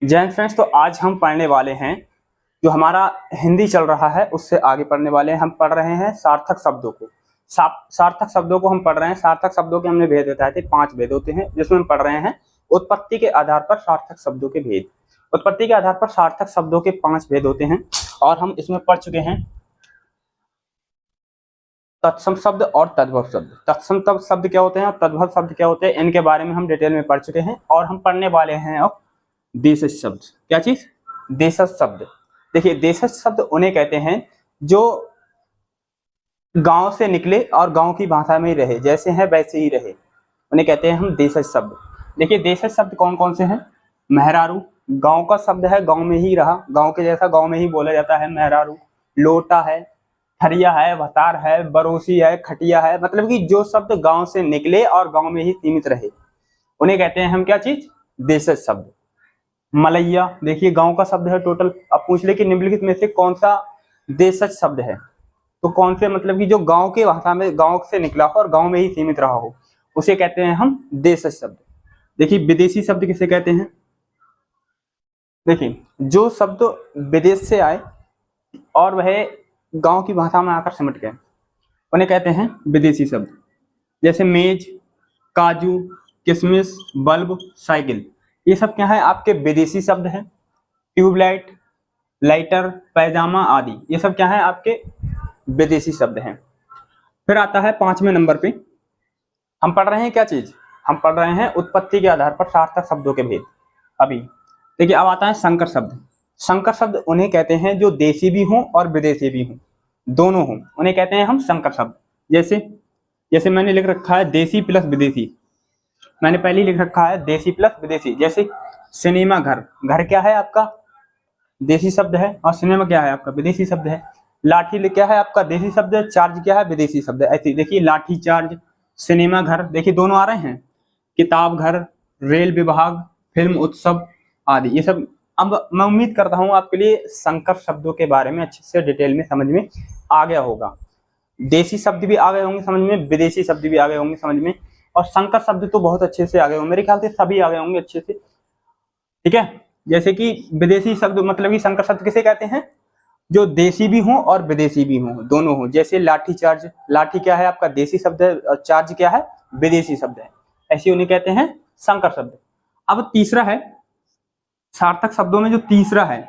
जय हिंद फ्रेंड्स। तो आज हम पढ़ने वाले हैं, जो हमारा हिंदी चल रहा है उससे आगे पढ़ने वाले हैं। हम पढ़ रहे हैं सार्थक शब्दों को। सार्थक शब्दों को हम पढ़ रहे हैं। सार्थक शब्दों के हमने भेद बताए थे, 5 भेद होते हैं, जिसमें हम पढ़ रहे हैं उत्पत्ति के आधार पर सार्थक शब्दों के भेद। उत्पत्ति के आधार पर सार्थक शब्दों के 5 भेद होते हैं और हम इसमें पढ़ चुके हैं तत्सम शब्द और तद्भव शब्द। तत्सम शब्द क्या होते हैं और तद्भव शब्द क्या होते हैं, इनके बारे में हम डिटेल में पढ़ चुके हैं। और हम पढ़ने वाले हैं अब देशज शब्द। क्या चीज? देशज शब्द। देखिए, देशज शब्द उन्हें कहते हैं जो गांव से निकले और गांव की भाषा में ही रहे, जैसे हैं वैसे ही रहे, उन्हें कहते हैं हम देशज शब्द। देखिए, देशज शब्द कौन कौन से हैं? मेहरारू, गांव का शब्द है, गांव में ही रहा, गांव के जैसा गांव में ही बोला जाता है मेहरारू। लोटा है, ठरिया है, भतार है, बरोसी है, खटिया है, मतलब कि जो शब्द गांव से निकले और गांव में ही सीमित रहे, उन्हें कहते हैं हम क्या चीज? देशज शब्द। मलैया, देखिए गांव का शब्द है टोटल। अब पूछ ले कि निम्नलिखित में से कौन सा देशज शब्द है, तो कौन से मतलब कि जो गांव की भाषा में गांव से निकला हो और गांव में ही सीमित रहा हो, उसे कहते हैं हम देशज शब्द। देखिए, विदेशी शब्द किसे कहते हैं? देखिए, जो शब्द विदेश से आए और वह गांव की भाषा में आकर सिमट गए, उन्हें कहते हैं विदेशी शब्द। जैसे मेज, काजू, किशमिश, बल्ब, साइकिल, ये सब क्या है? आपके विदेशी शब्द हैं। ट्यूबलाइट, लाइटर, पैजामा आदि, ये सब क्या है? आपके विदेशी शब्द हैं। फिर आता है 5वें नंबर पे, हम पढ़ रहे हैं क्या चीज? हम पढ़ रहे हैं उत्पत्ति के आधार पर सार्थक शब्दों के भेद। अभी देखिए, अब आता है संकर शब्द। संकर शब्द उन्हें कहते हैं जो देसी भी हों और विदेशी भी हों, दोनों हों, उन्हें कहते हैं हम संकर शब्द। जैसे मैंने लिख रखा है देसी प्लस विदेशी, मैंने पहले ही लिख रखा है देसी प्लस विदेशी। जैसे सिनेमा घर, घर क्या है आपका? देसी शब्द है, और सिनेमा क्या है आपका? विदेशी शब्द है। लाठी क्या है आपका? देसी शब्द है। चार्ज क्या है? विदेशी शब्द है। ऐसे देखिए, लाठी चार्ज, सिनेमा घर, देखिए दोनों आ रहे हैं। किताब घर, रेल विभाग, फिल्म उत्सव आदि, ये सब। अब मैं उम्मीद करता हूँ आपके लिए संकर शब्दों के बारे में अच्छे से डिटेल में समझ में आ गया होगा। देसी शब्द भी आ गए होंगे समझ में, विदेशी शब्द भी आ गए होंगे समझ में, और संकर शब्द तो बहुत अच्छे से आ गए होंगे, मेरे ख्याल से सभी आ गए होंगे अच्छे से। ठीक है, जैसे कि विदेशी शब्द मतलब कि संकर शब्द किसे कहते हैं? जो देसी भी हों और विदेशी भी हों, दोनों हों। जैसे लाठी चार्ज, लाठी क्या है आपका? देसी शब्द है, और चार्ज क्या है? विदेशी शब्द है। ऐसे उन्हें कहते हैं संकर शब्द। अब तीसरा है सार्थक शब्दों में, जो तीसरा है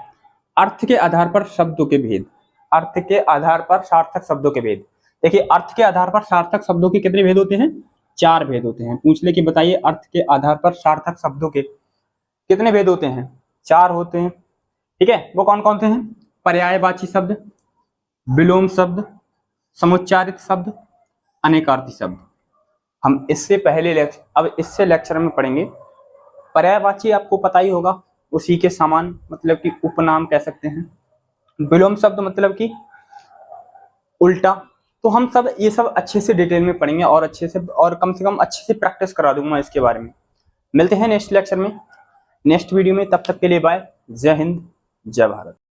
अर्थ के आधार पर शब्दों के भेद। अर्थ के आधार पर सार्थक शब्दों के भेद। देखिए, अर्थ के आधार पर सार्थक शब्दों के कितने भेद होते हैं? 4 भेद होते हैं। पूछ ले कि बताइए, अर्थ के आधार पर सार्थक शब्दों के कितने भेद होते हैं? 4 होते हैं। ठीक है, वो कौन कौन से हैं? पर्यायवाची शब्द, विलोम शब्द, समुच्चारित शब्द, अनेकार्थी शब्द। हम इससे पहले अब इससे लेक्चर में पढ़ेंगे। पर्यायवाची आपको पता ही होगा, उसी के समान, मतलब कि उपनाम कह सकते हैं। विलोम शब्द मतलब कि उल्टा। तो हम सब ये सब अच्छे से डिटेल में पढ़ेंगे और अच्छे से, और कम से कम अच्छे से प्रैक्टिस करा दूंगा इसके बारे में। मिलते हैं नेक्स्ट लेक्चर में, नेक्स्ट वीडियो में। तब तक के लिए बाय। जय हिंद, जय भारत।